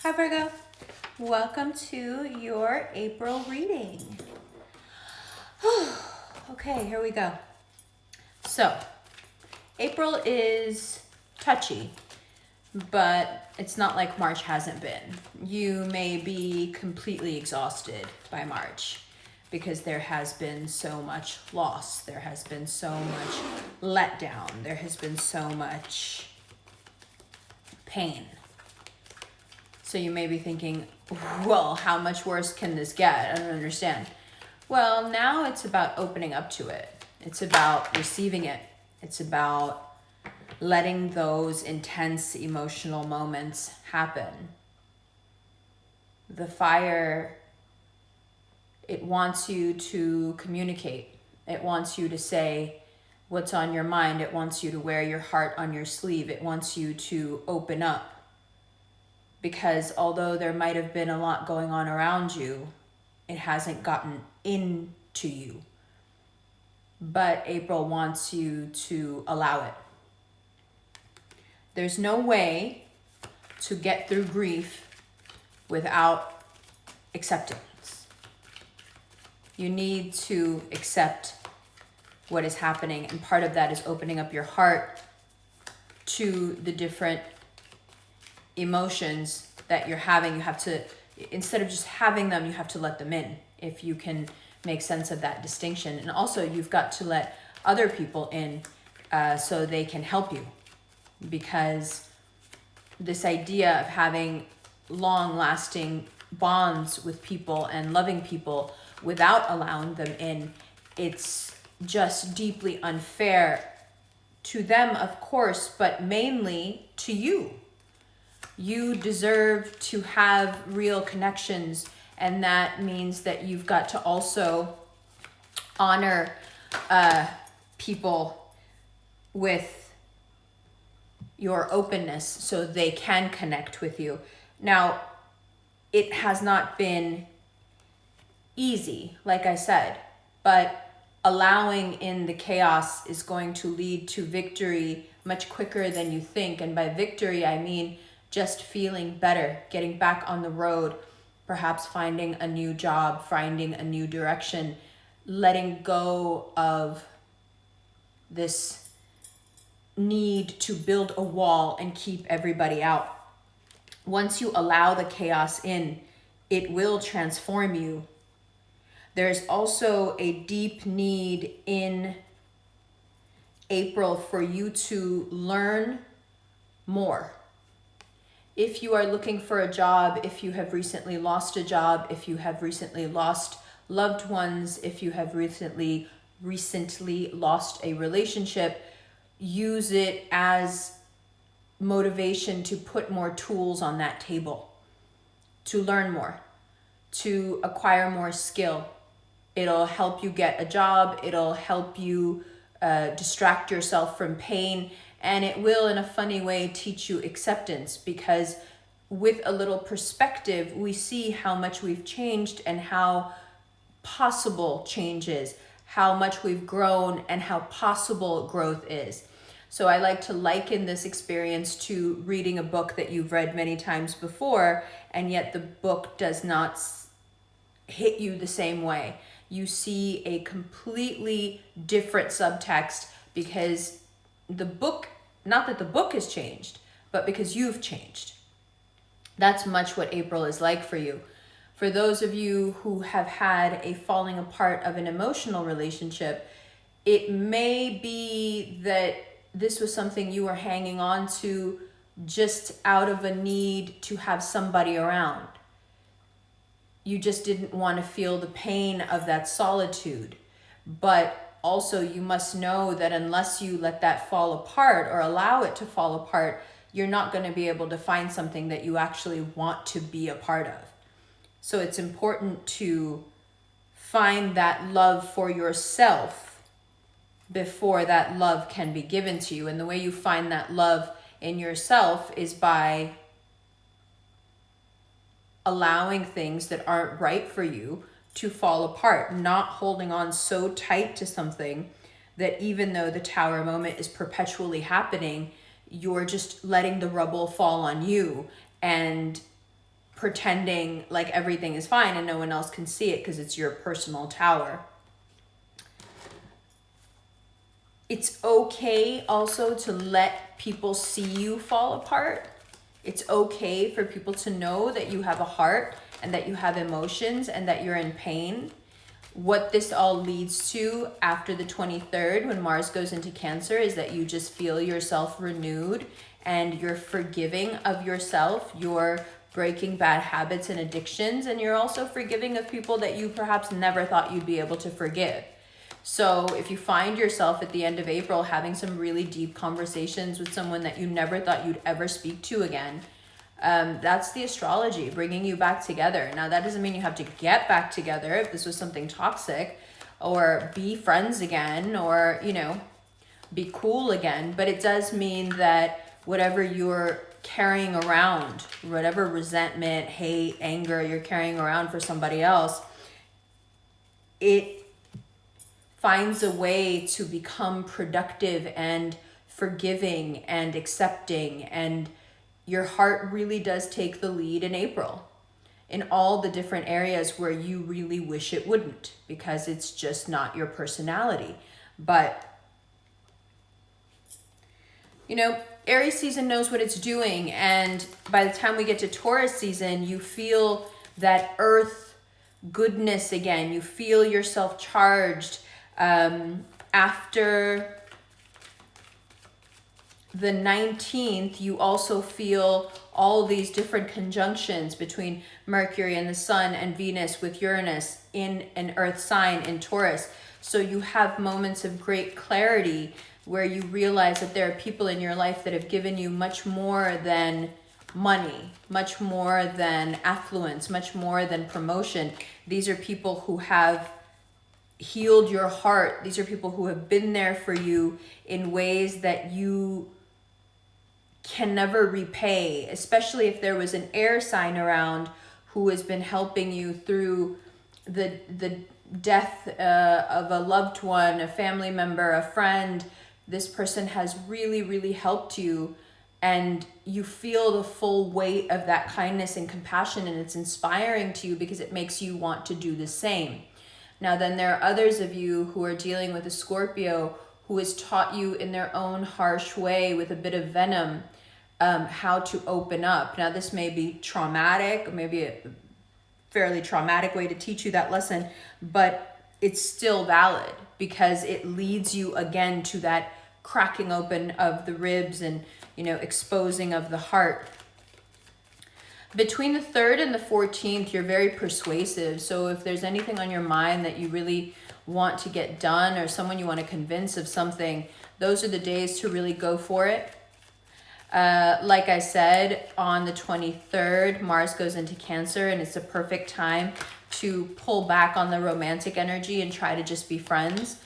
Hi Virgo, welcome to your April reading. Okay, here we go. So, April is touchy, but it's not like March hasn't been. You may be completely exhausted by March because there has been so much loss, there has been so much letdown, there has been so much pain. So you may be thinking, well, how much worse can this get? I don't understand. Well, now it's about opening up to it. It's about receiving it. It's about letting those intense emotional moments happen. The fire, it wants you to communicate. It wants you to say what's on your mind. It wants you to wear your heart on your sleeve. It wants you to open up. Because although there might have been a lot going on around you, it hasn't gotten into you. But April wants you to allow it. There's no way to get through grief without acceptance. You need to accept what is happening, and part of that is opening up your heart to the different emotions that you're having. You have to, instead of just having them, you have to let them in, if you can make sense of that distinction. And also you've got to let other people in so they can help you, because this idea of having long-lasting bonds with people and loving people without allowing them in, it's just deeply unfair to them, of course, but mainly to you. You deserve to have real connections, and that means that you've got to also honor people with your openness so they can connect with you. Now, it has not been easy, like I said, but allowing in the chaos is going to lead to victory much quicker than you think. And by victory, I mean just feeling better, getting back on the road, perhaps finding a new job, finding a new direction, letting go of this need to build a wall and keep everybody out. Once you allow the chaos in, it will transform you. There's also a deep need in April for you to learn more. If you are looking for a job, if you have recently lost a job, if you have recently lost loved ones, if you have recently lost a relationship, use it as motivation to put more tools on that table, to learn more, to acquire more skill. It'll help you get a job. It'll help you distract yourself from pain. And it will, in a funny way, teach you acceptance, because with a little perspective, we see how much we've changed and how possible change is, how much we've grown and how possible growth is. So I like to liken this experience to reading a book that you've read many times before, and yet the book does not hit you the same way. You see a completely different subtext because the book, not that the book has changed, but because you've changed. That's much what April is like for you. For those of you who have had a falling apart of an emotional relationship, it may be that this was something you were hanging on to just out of a need to have somebody around. You just didn't want to feel the pain of that solitude. But also you must know that unless you let that fall apart or allow it to fall apart, you're not going to be able to find something that you actually want to be a part of. So it's important to find that love for yourself before that love can be given to you. And the way you find that love in yourself is by allowing things that aren't right for you to fall apart, not holding on so tight to something that even though the tower moment is perpetually happening, you're just letting the rubble fall on you and pretending like everything is fine and no one else can see it because it's your personal tower. It's okay also to let people see you fall apart. It's okay for people to know that you have a heart and that you have emotions and that you're in pain. What this all leads to after the 23rd, when Mars goes into Cancer, is that you just feel yourself renewed and you're forgiving of yourself. You're breaking bad habits and addictions, and you're also forgiving of people that you perhaps never thought you'd be able to forgive. So if you find yourself at the end of April having some really deep conversations with someone that you never thought you'd ever speak to again, that's the astrology bringing you back together. Now, that doesn't mean you have to get back together if this was something toxic, or be friends again, or, you know, be cool again. But it does mean that whatever you're carrying around, whatever resentment, hate, anger you're carrying around for somebody else, it finds a way to become productive and forgiving and accepting, and your heart really does take the lead in April in all the different areas where you really wish it wouldn't, because it's just not your personality. But, you know, Aries season knows what it's doing, and by the time we get to Taurus season, you feel that earth goodness again. You feel yourself charged. After the 19th, you also feel all these different conjunctions between Mercury and the Sun and Venus with Uranus in an earth sign in Taurus. So you have moments of great clarity where you realize that there are people in your life that have given you much more than money, much more than affluence, much more than promotion. These are people who have healed your heart. These are people who have been there for you in ways that you can never repay, especially if there was an air sign around who has been helping you through the death of a loved one, a family member, a friend. This person has really, really helped you, and you feel the full weight of that kindness and compassion, and it's inspiring to you because it makes you want to do the same. Now, then there are others of you who are dealing with a Scorpio who has taught you in their own harsh way with a bit of venom how to open up. Now, this may be traumatic, maybe a fairly traumatic way to teach you that lesson, but it's still valid because it leads you again to that cracking open of the ribs and, you know, exposing of the heart. Between the 3rd and the 14th, you're very persuasive. So if there's anything on your mind that you really want to get done, or someone you want to convince of something, those are the days to really go for it. Like I said, on the 23rd, Mars goes into Cancer, and it's a perfect time to pull back on the romantic energy and try to just be friends.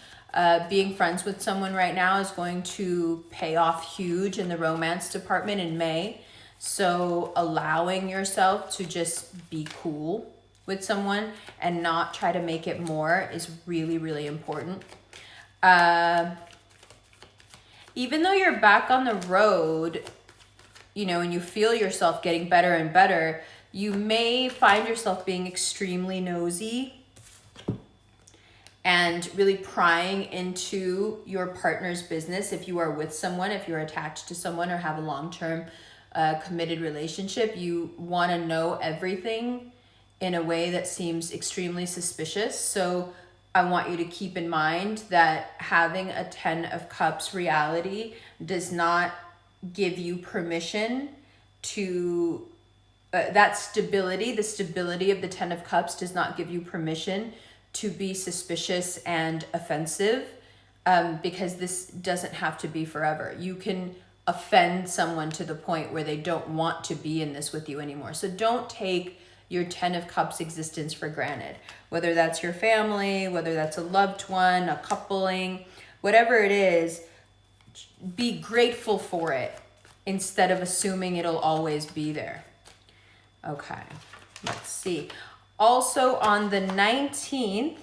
Being friends with someone right now is going to pay off huge in the romance department in May. So allowing yourself to just be cool with someone and not try to make it more is really, really important. Even though you're back on the road, you know, and you feel yourself getting better and better, you may find yourself being extremely nosy and really prying into your partner's business. If you are with someone, if you're attached to someone or have a long-term committed relationship, you want to know everything in a way that seems extremely suspicious. So I want you to keep in mind that having a 10 of Cups reality does not give you permission to that stability. The stability of the 10 of Cups does not give you permission to be suspicious and offensive, because this doesn't have to be forever. You can offend someone to the point where they don't want to be in this with you anymore. So don't take your 10 of Cups existence for granted, whether that's your family, whether that's a loved one, a coupling, whatever it is. Be grateful for it instead of assuming it'll always be there. Okay, let's see. Also on the 19th,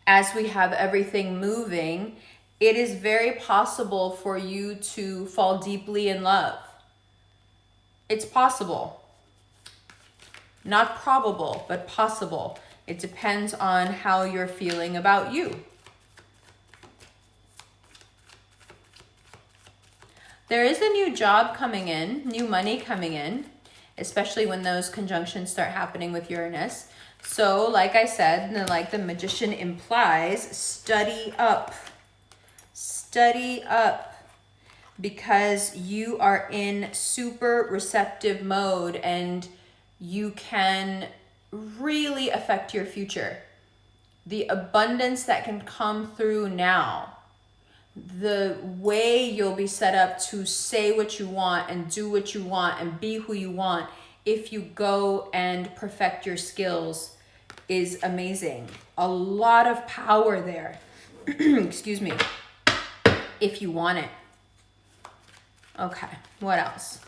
as we have everything moving, it is very possible for you to fall deeply in love. It's possible. Not probable, but possible. It depends on how you're feeling about you. There is a new job coming in, new money coming in, especially when those conjunctions start happening with Uranus. So, like I said, like the Magician implies, study up. Study up. Because you are in super receptive mode and you can really affect your future. The abundance that can come through now, the way you'll be set up to say what you want and do what you want and be who you want if you go and perfect your skills is amazing. A lot of power there. Excuse me. If you want it. Okay, what else?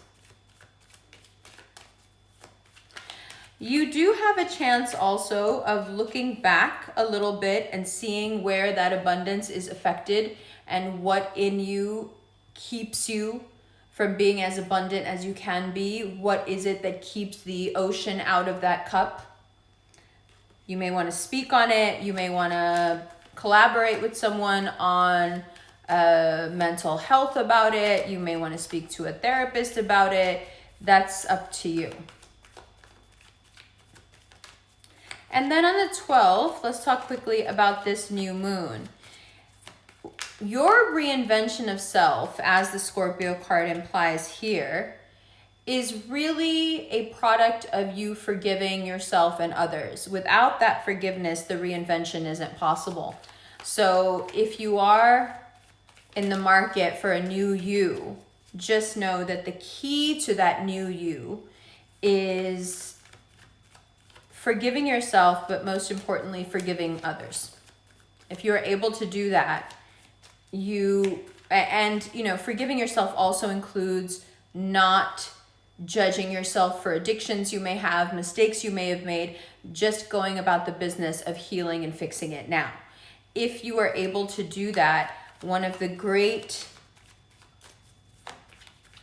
You do have a chance also of looking back a little bit and seeing where that abundance is affected and what in you keeps you from being as abundant as you can be. What is it that keeps the ocean out of that cup? You may want to speak on it. You may want to collaborate with someone on mental health about it. You may want to speak to a therapist about it. That's up to you. And then on the 12th, let's talk quickly about this new moon. Your reinvention of self, as the Scorpio card implies here, is really a product of you forgiving yourself and others. Without that forgiveness, the reinvention isn't possible. So if you are in the market for a new you, just know that the key to that new you is forgiving yourself, but most importantly, forgiving others. If you're able to do that, forgiving yourself also includes not judging yourself for addictions you may have, mistakes you may have made, just going about the business of healing and fixing it now. If you are able to do that, one of the great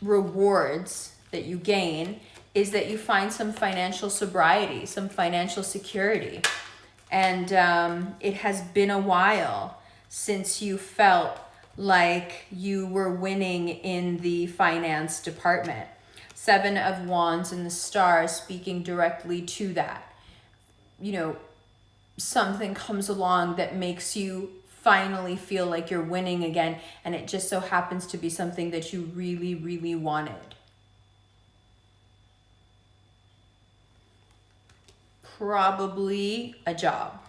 rewards that you gain is that you find some financial sobriety, some financial security. And it has been a while since you felt like you were winning in the finance department. 7 of Wands and the Star speaking directly to that. Something comes along that makes you finally feel like you're winning again, and it just so happens to be something that you really, really wanted. Probably a job.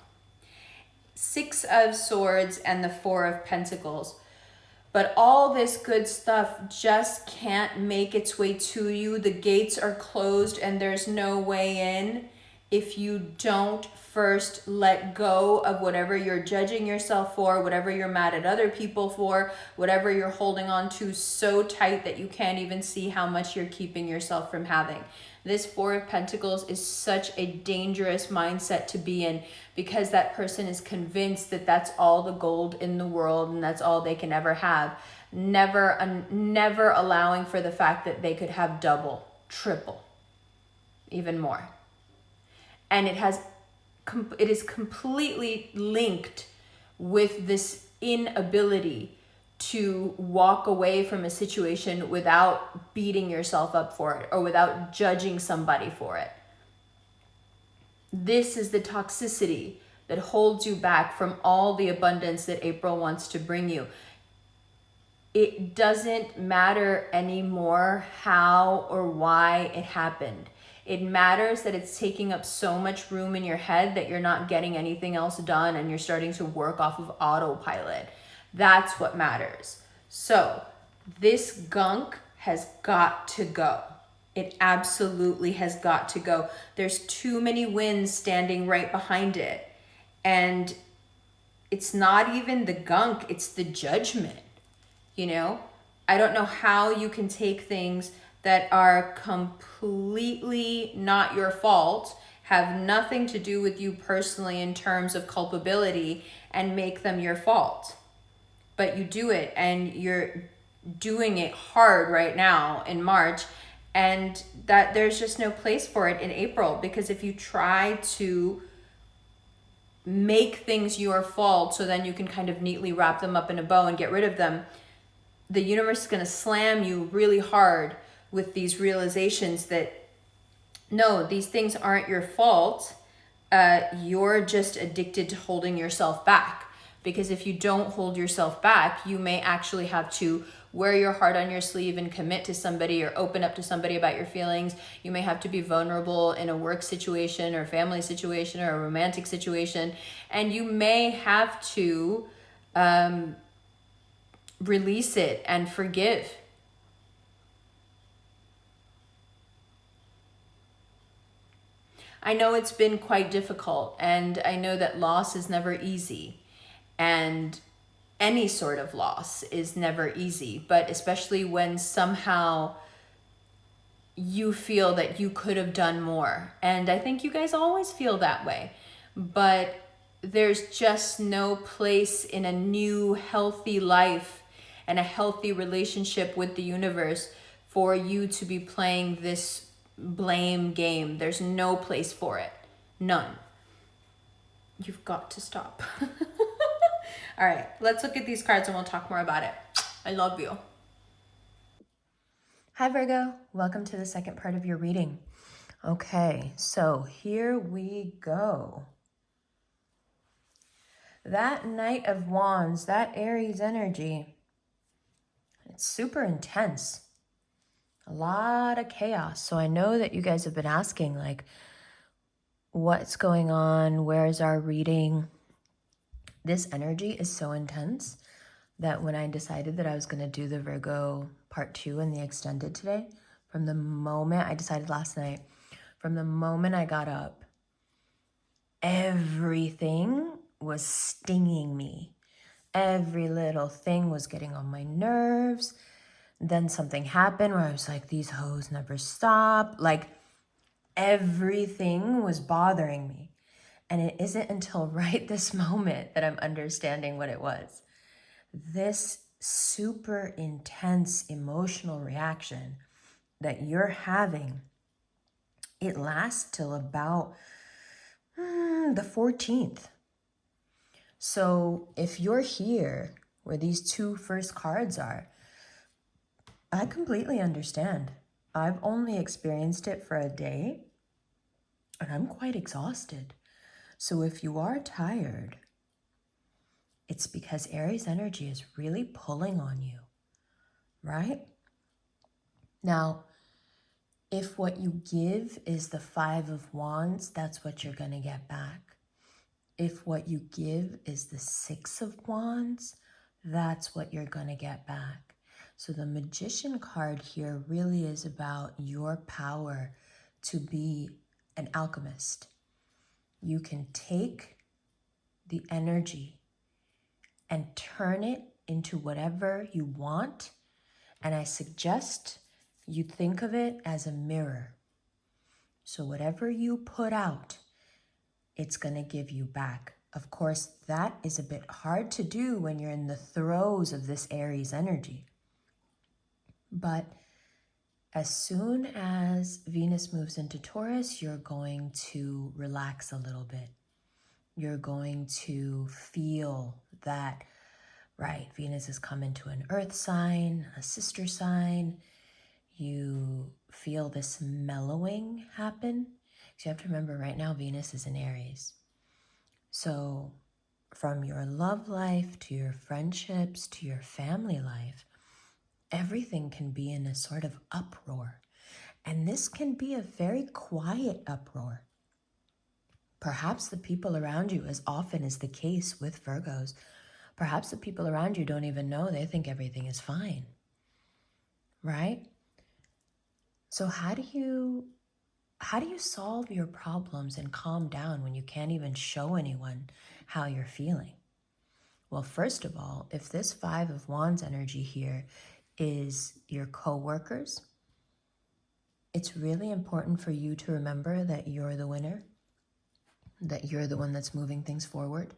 6 of Swords and the 4 of Pentacles. But all this good stuff just can't make its way to you. The gates are closed and there's no way in if you don't first let go of whatever you're judging yourself for, whatever you're mad at other people for, whatever you're holding on to so tight that you can't even see how much you're keeping yourself from having. This 4 of Pentacles is such a dangerous mindset to be in, because that person is convinced that that's all the gold in the world and that's all they can ever have. Never allowing for the fact that they could have double, triple, even more. And it is completely linked with this inability to walk away from a situation without beating yourself up for it or without judging somebody for it. This is the toxicity that holds you back from all the abundance that April wants to bring you. It doesn't matter anymore how or why it happened. It matters that it's taking up so much room in your head that you're not getting anything else done and you're starting to work off of autopilot. That's what matters. So this gunk has got to go. It absolutely has got to go. There's too many winds standing right behind it. And it's not even the gunk, it's the judgment. I don't know how you can take things that are completely not your fault, have nothing to do with you personally in terms of culpability, and make them your fault. But you do it, and you're doing it hard right now in March, And that there's just no place for it in April, because if you try to make things your fault so then you can kind of neatly wrap them up in a bow and get rid of them, the universe is going to slam you really hard with these realizations that no, these things aren't your fault. You're just addicted to holding yourself back. Because if you don't hold yourself back, you may actually have to wear your heart on your sleeve and commit to somebody or open up to somebody about your feelings. You may have to be vulnerable in a work situation or family situation or a romantic situation. And you may have to release it and forgive. I know it's been quite difficult, and I know that loss is never easy, and any sort of loss is never easy, but especially when somehow you feel that you could have done more. And I think you guys always feel that way, but there's just no place in a new healthy life and a healthy relationship with the universe for you to be playing this blame game. There's no place for it. None. You've got to stop. All right, let's look at these cards and we'll talk more about it. I love you. Hi, Virgo. Welcome to the second part of your reading. Okay, so here we go. That Knight of Wands, that Aries energy, it's super intense. A lot of chaos. So I know that you guys have been asking, like, what's going on? Where's our reading? This energy is so intense that when I decided that I was going to do the Virgo part 2 and the extended today, from the moment I decided last night, from the moment I got up, everything was stinging me. Every little thing was getting on my nerves. Then something happened where I was like, these hoes never stop. Like, everything was bothering me. And it isn't until right this moment that I'm understanding what it was. This super intense emotional reaction that you're having, it lasts till about the 14th. So if you're here where these two first cards are, I completely understand. I've only experienced it for a day and I'm quite exhausted. So if you are tired, it's because Aries energy is really pulling on you, right? Now, if what you give is the 5 of Wands, that's what you're going to get back. If what you give is the 6 of Wands, that's what you're going to get back. So the Magician card here really is about your power to be an alchemist. You can take the energy and turn it into whatever you want. And I suggest you think of it as a mirror. So whatever you put out, it's going to give you back. Of course, that is a bit hard to do when you're in the throes of this Aries energy. But as soon as Venus moves into Taurus, you're going to relax a little bit. You're going to feel that, right, Venus has come into an earth sign, a sister sign. You feel this mellowing happen. So you have to remember right now, Venus is in Aries. So from your love life to your friendships to your family life, everything can be in a sort of uproar. And this can be a very quiet uproar. Perhaps the people around you, as often is the case with Virgos, perhaps the people around you don't even know. They think everything is fine, right? So how do you solve your problems and calm down when you can't even show anyone how you're feeling? Well, first of all, if this 5 of Wands energy here is your co-workers, it's really important for you to remember that you're the winner, that you're the one that's moving things forward,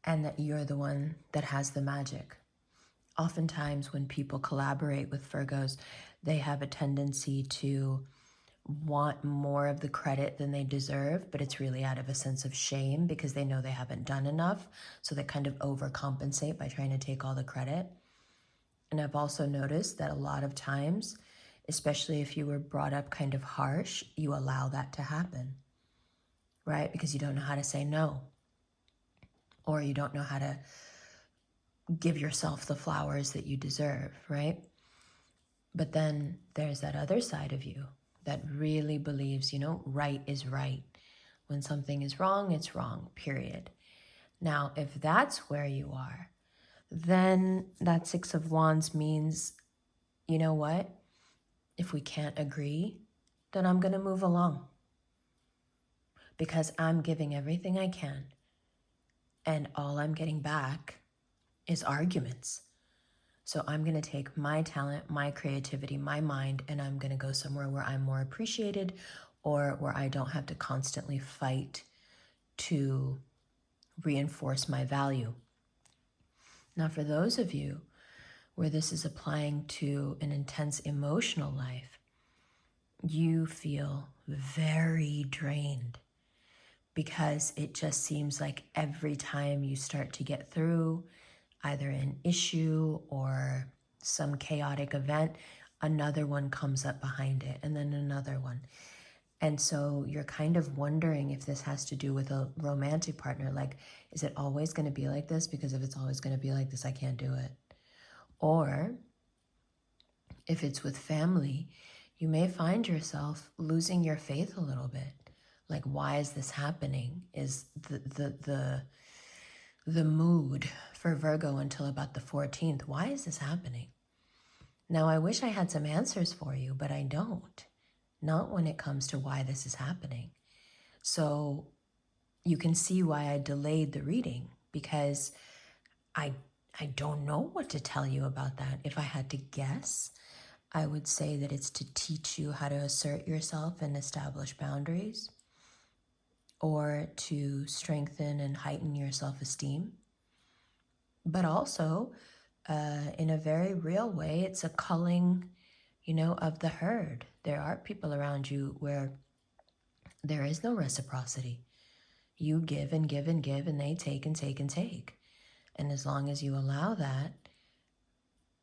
and that you're the one that has the magic. Oftentimes when people collaborate with Virgos, They have a tendency to want more of the credit than they deserve, but it's really out of a sense of shame because they know they haven't done enough. So they kind of overcompensate by trying to take all the credit. And I've also noticed that a lot of times, especially if you were brought up kind of harsh, you allow that to happen, right? Because you don't know how to say no, or you don't know how to give yourself the flowers that you deserve, right? But then there's that other side of you that really believes, right is right. When something is wrong, it's wrong, period. Now, if that's where you are, then that Six of Wands means, you know what? If we can't agree, then I'm going to move along because I'm giving everything I can. And all I'm getting back is arguments. So I'm going to take my talent, my creativity, my mind, and I'm going to go somewhere where I'm more appreciated or where I don't have to constantly fight to reinforce my value. Now, for those of you where this is applying to an intense emotional life, you feel very drained because it just seems like every time you start to get through either an issue or some chaotic event, another one comes up behind it, and then another one. And so you're kind of wondering if this has to do with a romantic partner. Like, is it always going to be like this? Because if it's always going to be like this, I can't do it. Or if it's with family, you may find yourself losing your faith a little bit. Like, why is this happening? Is the mood for Virgo until about the 14th. Why is this happening? Now, I wish I had some answers for you, but I don't. Not when it comes to why this is happening. So you can see why I delayed the reading, because I don't know what to tell you about that. If I had to guess, I would say that it's to teach you how to assert yourself and establish boundaries, or to strengthen and heighten your self-esteem. But also, in a very real way, it's a culling, of the herd. There are people around you where there is no reciprocity. You give and give and give, and they take and take and take. And as long as you allow that,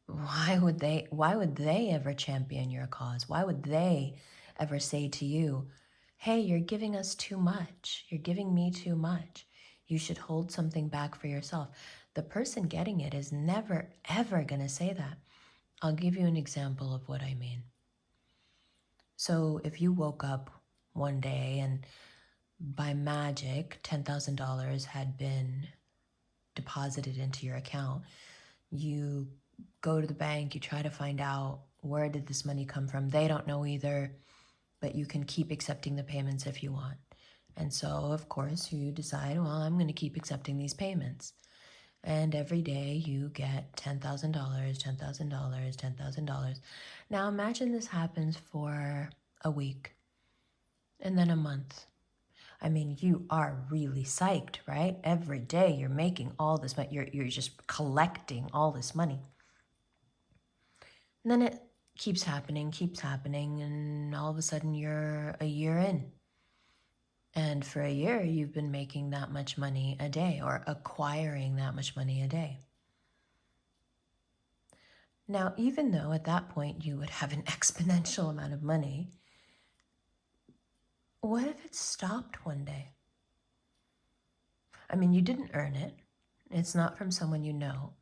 why would they ever champion your cause? Why would they ever say to you, hey, you're giving us too much. You're giving me too much. You should hold something back for yourself. The person getting it is never, ever going to say that. I'll give you an example of what I mean. So if you woke up one day and by magic, $10,000 had been deposited into your account, you go to the bank, you try to find out where did this money come from. They don't know either, but you can keep accepting the payments if you want. And so, of course, you decide, well, I'm going to keep accepting these payments. And every day you get $10,000, $10,000, $10,000. Now imagine this happens for a week and then a month. I mean, you are really psyched, right? Every day you're making all this money. You're just collecting all this money. And then it keeps happening, and all of a sudden you're a year in. And for a year, you've been making that much money a day or acquiring that much money a day. Now, even though at that point you would have an exponential amount of money, what if it stopped one day? I mean, you didn't earn it. It's not from someone you know.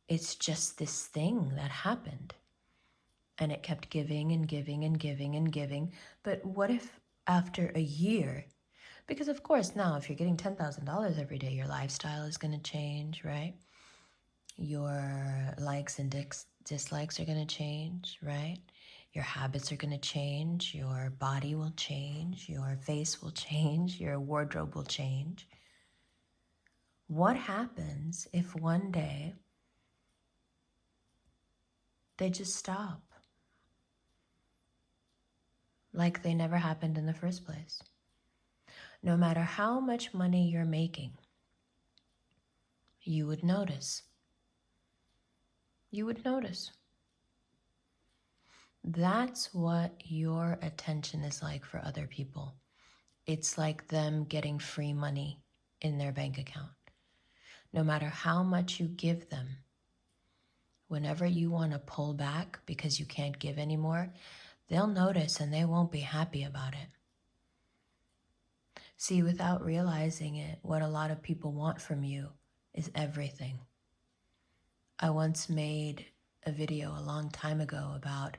It's just this thing that happened. And it kept giving and giving and giving and giving. But what if after a year, because of course now if you're getting $10,000 every day, your lifestyle is going to change, right? Your likes and dislikes are going to change, right? Your habits are going to change. Your body will change. Your face will change. Your wardrobe will change. What happens if one day they just stop? Like they never happened in the first place. No matter how much money you're making, you would notice. You would notice. That's what your attention is like for other people. It's like them getting free money in their bank account. No matter how much you give them, whenever you want to pull back because you can't give anymore, they'll notice and they won't be happy about it. See, without realizing it, what a lot of people want from you is everything. I once made a video a long time ago about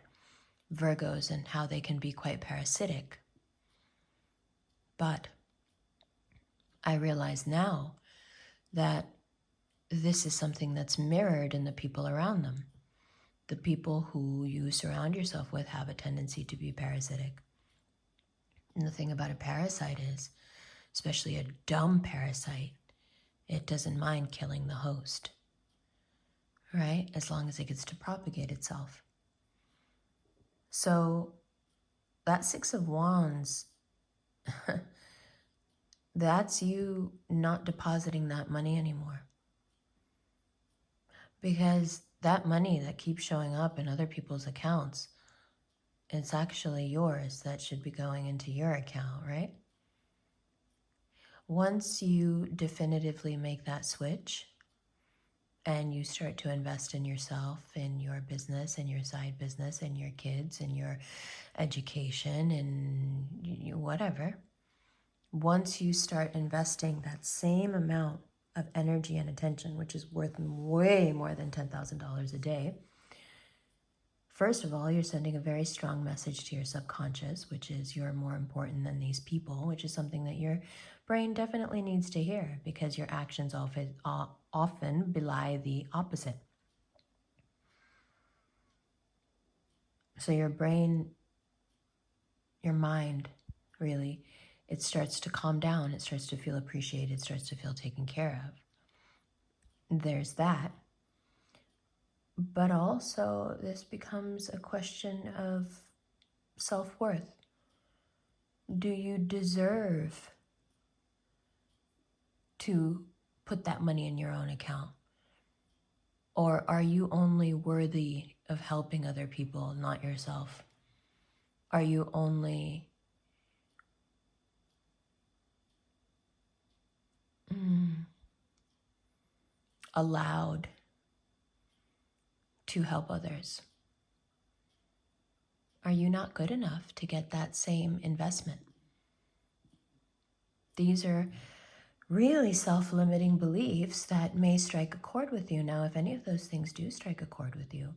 Virgos and how they can be quite parasitic. But I realize now that this is something that's mirrored in the people around them. The people who you surround yourself with have a tendency to be parasitic. And the thing about a parasite is, especially a dumb parasite, it doesn't mind killing the host, right? As long as it gets to propagate itself. So that Six of Wands, that's you not depositing that money anymore. Because that money that keeps showing up in other people's accounts, it's actually yours that should be going into your account, right? Once you definitively make that switch and you start to invest in yourself, in your business, in your side business, in your kids, in your education, and whatever, once you start investing that same amount of energy and attention, which is worth way more than $10,000 a day, first of all, you're sending a very strong message to your subconscious, which is you're more important than these people, which is something that your brain definitely needs to hear because your actions often belie the opposite. So your brain, your mind, really, it starts to calm down. It starts to feel appreciated. It starts to feel taken care of. There's that. But also, this becomes a question of self-worth. Do you deserve to put that money in your own account? Or are you only worthy of helping other people, not yourself? Are you only allowed to help others? Are you not good enough to get that same investment? These are really self-limiting beliefs that may strike a chord with you. Now, if any of those things do strike a chord with you,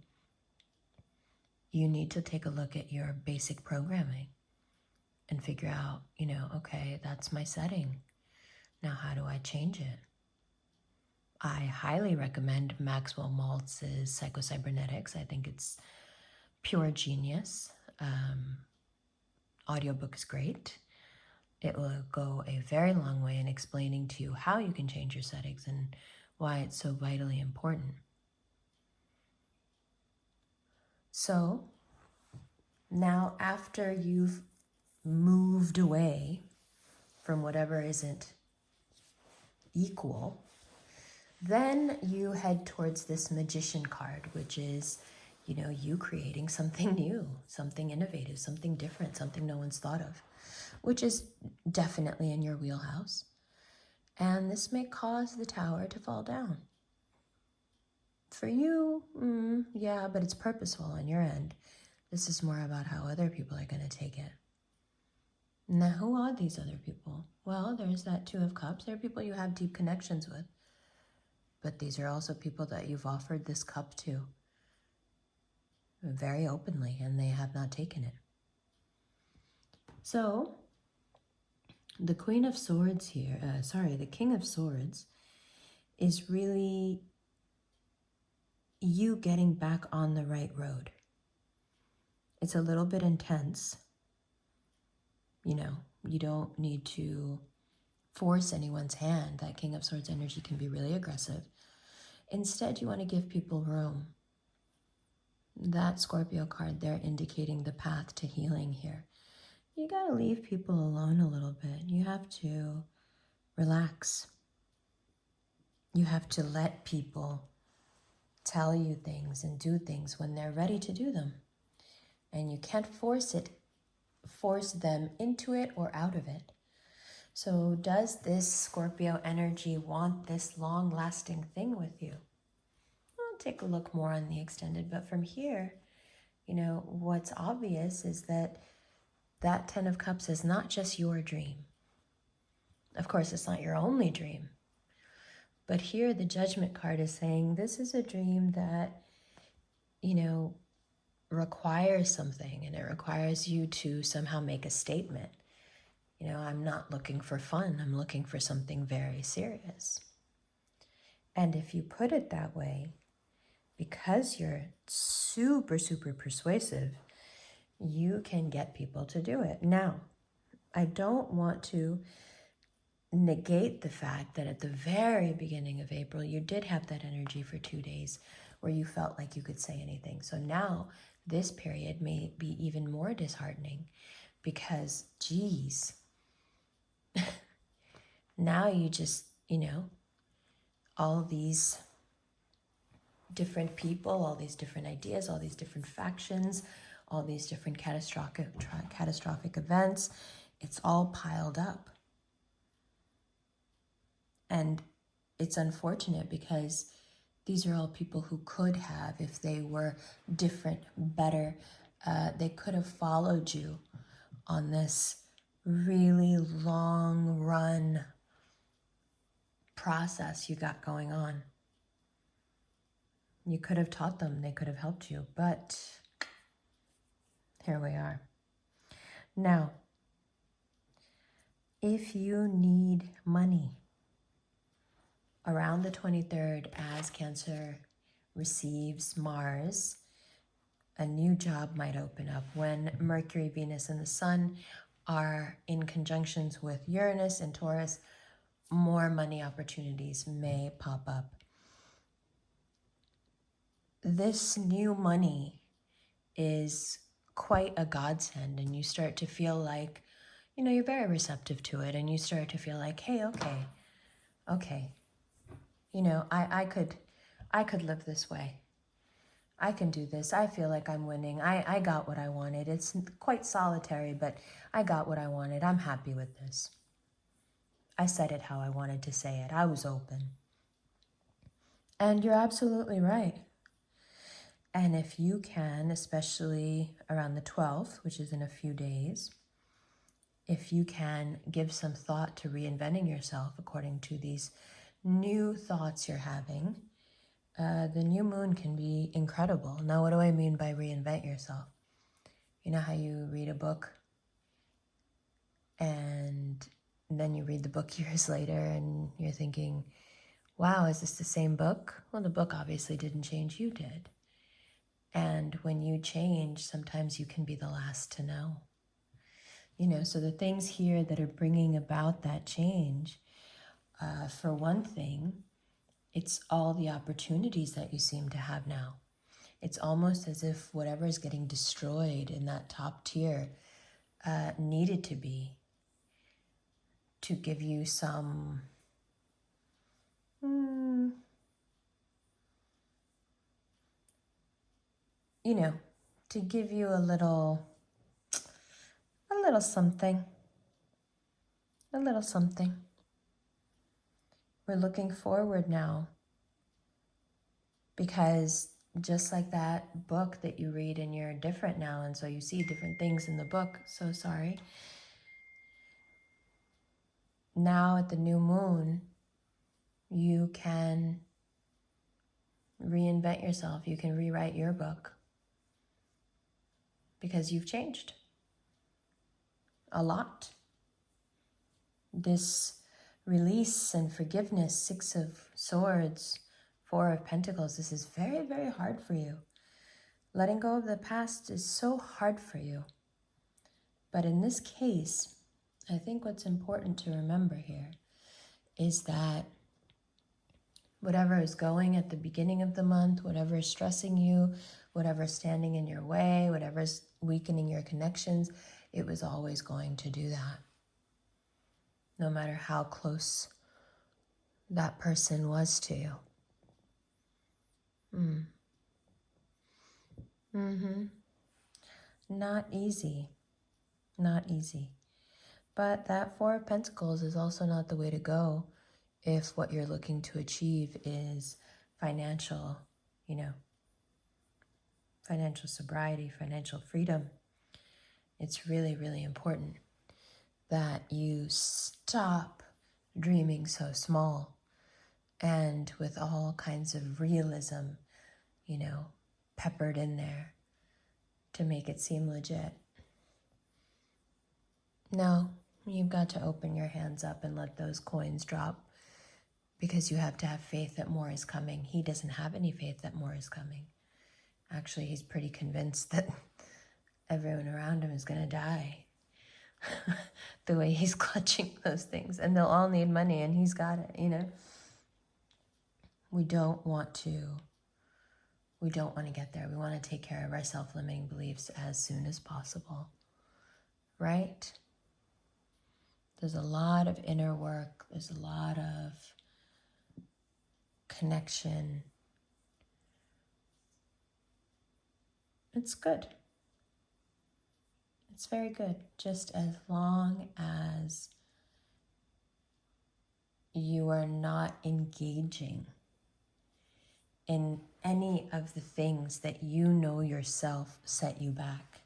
you need to take a look at your basic programming and figure out, okay, that's my setting. Now, how do I change it? I highly recommend Maxwell Maltz's Psycho-Cybernetics. I think it's pure genius. Audiobook is great. It will go a very long way in explaining to you how you can change your settings and why it's so vitally important. So now, after you've moved away from whatever isn't equal, then you head towards this Magician card, which is, you creating something new, something innovative, something different, something no one's thought of, which is definitely in your wheelhouse. And this may cause the tower to fall down. For you, yeah, but it's purposeful on your end. This is more about how other people are going to take it. Now, who are these other people? Well, there's that Two of Cups. They're people you have deep connections with. But these are also people that you've offered this cup to very openly, and they have not taken it. So, the Queen of Swords here, the King of Swords is really you getting back on the right road. It's a little bit intense. You don't need to force anyone's hand. That King of Swords energy can be really aggressive. Instead, you want to give people room. That Scorpio card there indicating the path to healing here. You got to leave people alone a little bit. You have to relax. You have to let people tell you things and do things when they're ready to do them. And you can't force them into it or out of it. So does this Scorpio energy want this long-lasting thing with you? I'll take a look more on the extended, but from here, what's obvious is that 10 of Cups is not just your dream. Of course, it's not your only dream. But here the Judgment card is saying this is a dream that, requires something, and it requires you to somehow make a statement. I'm not looking for fun. I'm looking for something very serious. And if you put it that way, because you're super, super persuasive, you can get people to do it. Now, I don't want to negate the fact that at the very beginning of April, you did have that energy for 2 days where you felt like you could say anything. So now this period may be even more disheartening because, geez, now you just, all these different people, all these different ideas, all these different factions, all these different catastrophic events, it's all piled up. And it's unfortunate because these are all people who could have, if they were different, better, they could have followed you on this really long run process you got going on. You could have taught them, they could have helped you, but here we are. Now, if you need money around the 23rd, as Cancer receives Mars, a new job might open up. When Mercury, Venus, and the Sun are in conjunctions with Uranus and Taurus, more money opportunities may pop up. This new money is quite a godsend, and you start to feel like, you're very receptive to it, and you start to feel like, hey, okay, I could live this way. I can do this. I feel like I'm winning. I got what I wanted. It's quite solitary, but I got what I wanted. I'm happy with this. I said it how I wanted to say it. I was open. And you're absolutely right. And if you can, especially around the 12th, which is in a few days, if you can give some thought to reinventing yourself according to these new thoughts you're having, the new moon can be incredible. Now, what do I mean by reinvent yourself? You know how you read a book and then you read the book years later and you're thinking, wow, is this the same book? Well, the book obviously didn't change, you did. And when you change, sometimes you can be the last to know. So the things here that are bringing about that change, for one thing, it's all the opportunities that you seem to have now. It's almost as if whatever is getting destroyed in that top tier needed to be, to give you some to give you a little something. A little something. We're looking forward now because just like that book that you read and you're different now, and so you see different things in the book. So sorry. Now at the new moon, you can reinvent yourself. You can rewrite your book because you've changed a lot. This release and forgiveness, 6 of Swords, 4 of Pentacles, this is very, very hard for you. Letting go of the past is so hard for you. But in this case, I think what's important to remember here is that whatever is going at the beginning of the month, whatever is stressing you, whatever is standing in your way, whatever is weakening your connections, it was always going to do that. No matter how close that person was to you. Not easy. Not easy. But that Four of Pentacles is also not the way to go if what you're looking to achieve is financial, financial sobriety, financial freedom. It's really, really important that you stop dreaming so small and with all kinds of realism, peppered in there to make it seem legit. No, you've got to open your hands up and let those coins drop because you have to have faith that more is coming. He doesn't have any faith that more is coming. Actually, he's pretty convinced that everyone around him is going to die. The way he's clutching those things. And they'll all need money and he's got it, We don't want to get there. We want to take care of our self-limiting beliefs as soon as possible. Right? There's a lot of inner work. There's a lot of connection. It's good. It's very good. Just as long as you are not engaging in any of the things that you know yourself set you back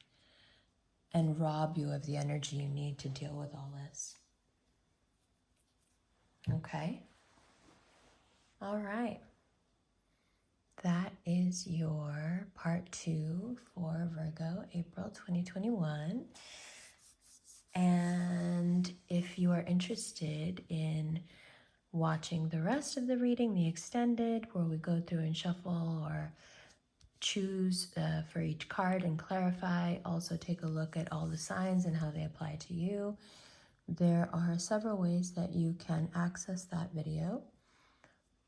and rob you of the energy you need to deal with all this. Okay? All right. That is your part 2 for Virgo, April 2021. And if you are interested in watching the rest of the reading, the extended, where we go through and shuffle or choose for each card and clarify, also take a look at all the signs and how they apply to you. There are several ways that you can access that video.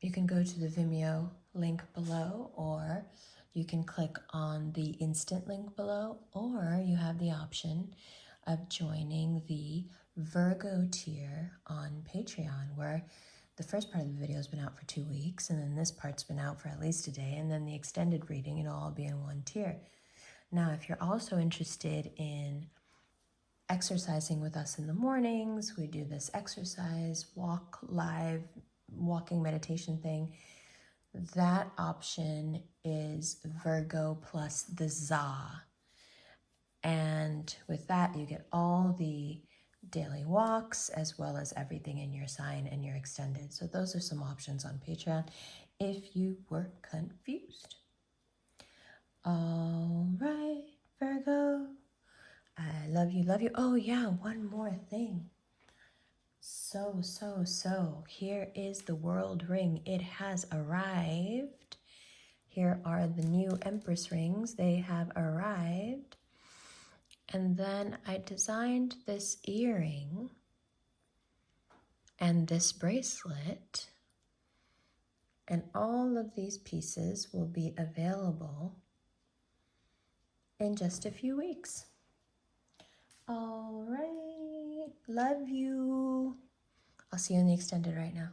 You can go to the Vimeo link below, or you can click on the instant link below, or you have the option of joining the Virgo tier on Patreon, where the first part of the video has been out for 2 weeks, and then this part's been out for at least a day, and then the extended reading, it'll all be in one tier. Now, if you're also interested in exercising with us in the mornings, we do this exercise, walking meditation thing. That option is Virgo plus the Za. And with that, you get all the daily walks as well as everything in your sign and your extended. So those are some options on Patreon if you were confused. All right, Virgo. I love you, love you. Oh yeah, one more thing. So, here is the world ring. It has arrived. Here are the new Empress rings. They have arrived. And then I designed this earring and this bracelet. And all of these pieces will be available in just a few weeks. All right. Love you. I'll see you in the extended right now.